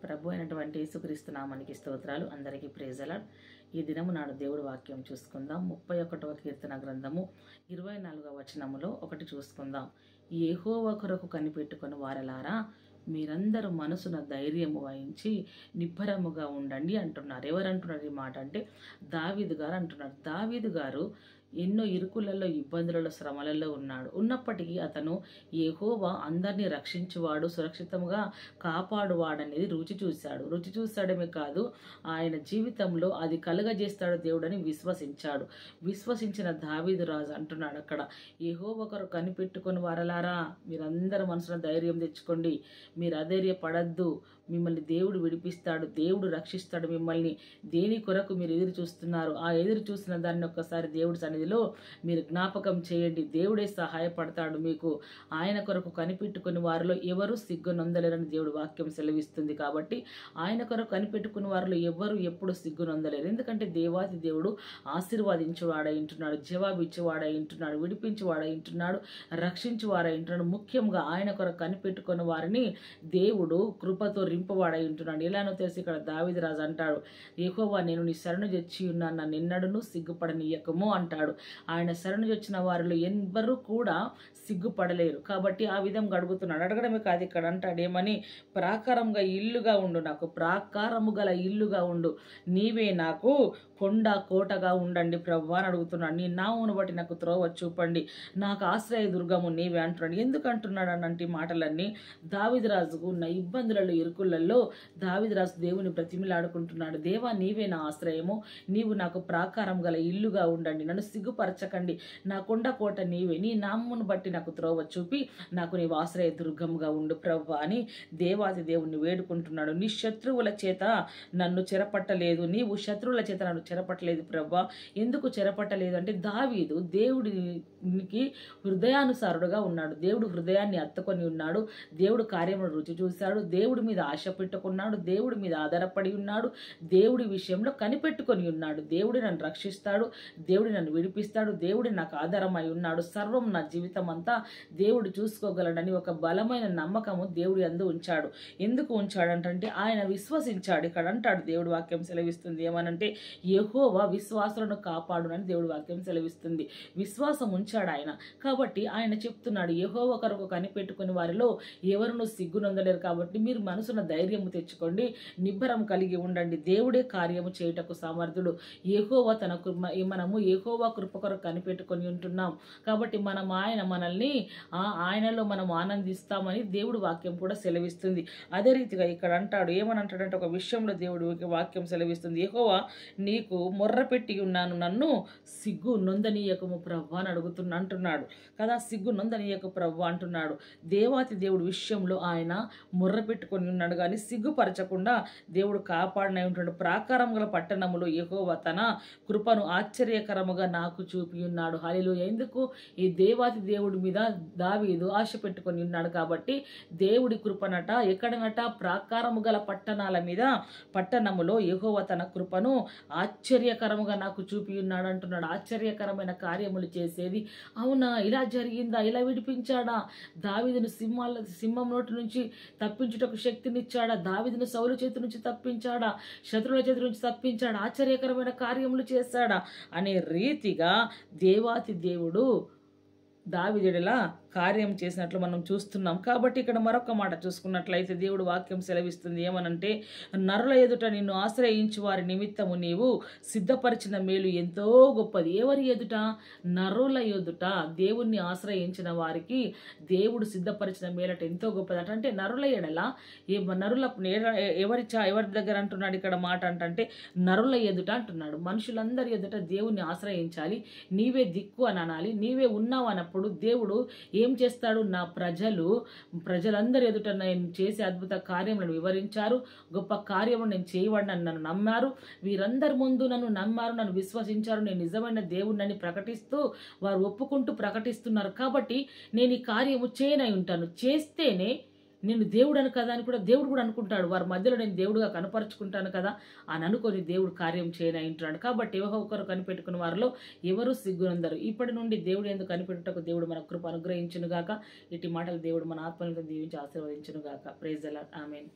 ప్రభు అయినటువంటి యేసుక్రీస్తు నామానికి స్తోత్రాలు. అందరికీ ప్రైజ్ అలాడ్. ఈ దినము నాడు దేవుడి వాక్యం చూసుకుందాం. 31వ కీర్తన గ్రంథము 24వ వచనములో ఒకటి చూసుకుందాం. యెహోవా కొరకు కనిపెట్టుకొని వారలారా, మీరందరూ మనసున ధైర్యము వహించి నిబ్బరముగా ఉండండి అంటున్నారు. ఎవరంటున్నారు ఈ మాట అంటే దావీదు గారు అంటున్నారు. దావీదు గారు ఎన్నో ఇరుకులలో, ఇబ్బందులలో, శ్రమలలో ఉన్నప్పటికీ అతను యెహోవా అందరినీ రక్షించువాడు, సురక్షితంగా కాపాడువాడనేది రుచి చూశాడమే కాదు, ఆయన జీవితంలో అది కలుగజేస్తాడు దేవుడని విశ్వసించిన దావీదు రాజు అంటున్నాడు అక్కడ, యెహోవా కొరకు కనిపెట్టుకొని వారలారా, మీరందరూ మనసున ధైర్యం తెచ్చుకోండి, మీరు అధైర్యపడద్దు, మిమ్మల్ని దేవుడు విడిపిస్తాడు, దేవుడు రక్షిస్తాడు. మిమ్మల్ని దేని కొరకు మీరు ఎదురు చూస్తున్నారు, ఆ ఎదురు చూసిన దాన్ని ఒక్కసారి దేవుడి సన్నిధిలో మీరు జ్ఞాపకం చేయండి. దేవుడే సహాయపడతాడు మీకు. ఆయన కొరకు కనిపెట్టుకుని వారిలో ఎవరు సిగ్గునొందలేరని దేవుడు వాక్యం సెలవిస్తుంది. కాబట్టి ఆయన కొరకు కనిపెట్టుకుని వారిలో ఎవరు ఎప్పుడు సిగ్గునొందలేరు. ఎందుకంటే దేవాది దేవుడు ఆశీర్వాదించువాడై ఉంటున్నాడు, జవాబిచ్చేవాడై ఉంటున్నాడు, విడిపించువాడై ఉంటున్నాడు, రక్షించువాడై ఉంటున్నాడు. ముఖ్యంగా ఆయన కొరకు కనిపెట్టుకున్న వారిని దేవుడు కృపతో రింపవాడై ఉంటున్నాడు. ఎలానో తెలిసి ఇక్కడ దావీదు రాజు అంటాడు, యెహోవా నేను నీ శరణు తెచ్చి ఉన్నాను, నన్ను ఎన్నడూను సిగ్గుపడనీయకము అంటాడు. ఆయన శరణు వచ్చిన వారిలో ఎవ్వరూ కూడా సిగ్గుపడలేరు. కాబట్టి ఆ విధంగా అడుగుతున్నాడు. అడగడమే కాదు, ఇక్కడ అంటాడు ఏమని, ప్రాకారంగా ఇల్లుగా ఉండు, నాకు ప్రాకారము గల ఇల్లుగా ఉండు, నీవే నాకు కొండ కోటగా ఉండండి ప్రభువా అని అడుగుతున్నాడు. నీ నామమును బట్టి నాకు త్రోవ చూపండి, నాకు ఆశ్రయ దుర్గము నీవే అంటున్నాడు. ఎందుకు అంటున్నాడు అనంటే మాటలన్నీ దావీదు రాజుకు ఉన్న ఇబ్బందులలో, ఇరుకులలో దావీదు రాజు దేవుని బ్రతిమిలాడుకుంటున్నాడు. దేవా నీవే నా ఆశ్రయము, నీవు నాకు ప్రాకారం గల ఇల్లుగా ఉండండి, నన్ను సిగ్గుపరచకండి, నా కొండ కోట నీవే, నీ నామమును బట్టి నాకు త్రోవ చూపి నాకు నీవు ఆశ్రయ దుర్గముగా ఉండు ప్రభువా అని దేవాది దేవుణ్ణి వేడుకుంటున్నాడు. నీ శత్రువుల చేత నన్ను చెరపట్టలేదు, నీవు శత్రువుల చేత నన్ను చెరపట్టలేదు ప్రభువా. ఎందుకు చెరపట్టలేదు అంటే దావీదు దేవుడికి హృదయానుసారుడుగా ఉన్నాడు, దేవుడు హృదయాన్ని అత్తుకొని ఉన్నాడు, దేవుడు కార్యమును రుచి చూశాడు, దేవుడి మీద ఆశ పెట్టుకున్నాడు, దేవుడి మీద ఆధారపడి ఉన్నాడు, దేవుడి విషయంలో కనిపెట్టుకొని ఉన్నాడు. దేవుడి నన్ను రక్షిస్తాడు, దేవుడి నన్ను విడిపిస్తాడు, దేవుడి నాకు ఆధారమై ఉన్నాడు, సర్వం నా జీవితం అంతా దేవుడు చూసుకోగలడని ఒక బలమైన నమ్మకము దేవుడి అందు ఉంచాడు. ఎందుకు ఉంచాడంటే ఆయన విశ్వసించాడు. ఇక్కడ అంటాడు దేవుడి వాక్యం సెలవిస్తుంది ఏమనంటే, యెహోవా విశ్వాసులను కాపాడునని దేవుడి వాక్యం సెలవిస్తుంది. విశ్వాసం ఉంచాడు ఆయన. కాబట్టి ఆయన చెప్తున్నాడు, యెహోవా కొరకు కనిపెట్టుకుని వారిలో ఎవరును సిగ్గునొందలేరు. కాబట్టి మీరు మనసున ధైర్యము తెచ్చుకోండి, నిబ్బరం కలిగి ఉండండి, దేవుడే కార్యము చేయుటకు సమర్థుడు. యెహోవా తన మనము యెహోవా కృప కొరకు కనిపెట్టుకొని ఉంటున్నాం కాబట్టి మనల్ని ఆయనలో మనం ఆనందిస్తామని దేవుడు వాక్యం కూడా సెలవిస్తుంది. అదే రీతిగా ఇక్కడ అంటాడు ఏమని అంటాడంటే, ఒక విషయంలో దేవుడు వాక్యం సెలవిస్తుంది, యెహోవా నీకు మొర్ర పెట్టి ఉన్నాను, నన్ను సిగ్గు నొందనీయకము ప్రభు అని అంటున్నాడు కదా. సిగ్గు నొందనీయకు ప్రభు అంటున్నాడు. దేవాతి దేవుడి విషయంలో ఆయన మొర్ర పెట్టుకొని ఉన్నాడు కానీ సిగ్గుపరచకుండా దేవుడు కాపాడనై ఉంటాడు. ప్రాకారం గల పట్టణములో యెహోవా తన కృపను ఆశ్చర్యకరముగా నాకు చూపి ఉన్నాడు. హల్లెలూయా. ఎందుకు? ఈ దేవాతి దేవుడి మీద దావీదు ఆశ పెట్టుకొని ఉన్నాడు కాబట్టి దేవుడి కృపనట ఎక్కడనట, ప్రాకారము గల పట్టణాల మీద, పట్టణములో యెహోవా తన కృపను ఆశ్చర్యకరముగా నాకు చూపి ఉన్నాడు అంటున్నాడు. ఆశ్చర్యకరమైన కార్యములు చేసేది, అవునా ఇలా జరిగిందా, ఇలా విడిపించాడా, దావీదును సింహం నోటి నుంచి తప్పించుటకు శక్తినిచ్చాడా, దావీదును సౌలు చేతి నుంచి తప్పించాడా, శత్రువుల చేతి నుంచి తప్పించాడా, ఆశ్చర్యకరమైన కార్యములు చేశాడా అనే రీతిగా దేవాతి దేవుడు దావీదులా కార్యం చేసినట్లు మనం చూస్తున్నాం. కాబట్టి ఇక్కడ మరొక మాట చూసుకున్నట్లయితే దేవుడు వాక్యం సెలవిస్తుంది ఏమనంటే, నరుల ఎదుట నిన్ను ఆశ్రయించు వారి నిమిత్తము నీవు సిద్ధపరిచిన మేలు ఎంతో గొప్పది. ఎవరి ఎదుట? నరుల ఎదుట. దేవుణ్ణి ఆశ్రయించిన వారికి దేవుడు సిద్ధపరిచిన మేలట ఎంతో గొప్పదట. అంటే నరుల ఎడల ఎవరి దగ్గర అంటున్నాడు ఇక్కడ మాట అంటే నరుల ఎదుట అంటున్నాడు. మనుషులందరి ఎదుట దేవుణ్ణి ఆశ్రయించాలి, నీవే దిక్కు అని అనాలి. నీవే ఉన్నావు అన్నప్పుడు దేవుడు ఏం చేస్తాడు? నా ప్రజలందరి ఎదుట నేను చేసే అద్భుత కార్యములను వివరించారు, గొప్ప కార్యములు నేను చేయబడినని నన్ను నమ్మారు, వీరందరి ముందు నన్ను నమ్మారు, నన్ను విశ్వసించారు, నేను నిజమైన దేవుడిని ప్రకటిస్తూ వారు ఒప్పుకుంటూ ప్రకటిస్తున్నారు. కాబట్టి నేను ఈ కార్యము చేయనై ఉంటాను, చేస్తేనే నేను దేవుడను కదా అని కూడా దేవుడు కూడా అనుకుంటాడు. వారి మధ్యలో నేను దేవుడుగా కనపరుచుకుంటాను కదా అని అనుకొని దేవుడు కార్యం చేయనంటున్నాడు. కాబట్టి ఒకరు కనిపెట్టుకున్న వారిలో ఎవరు సిగ్గునందరు. ఇప్పటి నుండి దేవుడు ఎందుకు కనిపెట్టుటకు దేవుడు మన కృప అనుగ్రహించును గాక. ఇటు మాటలు దేవుడు మన ఆత్మలను దీవించి ఆశీర్వదించును గాక. Praise the lord. ఆమేన్.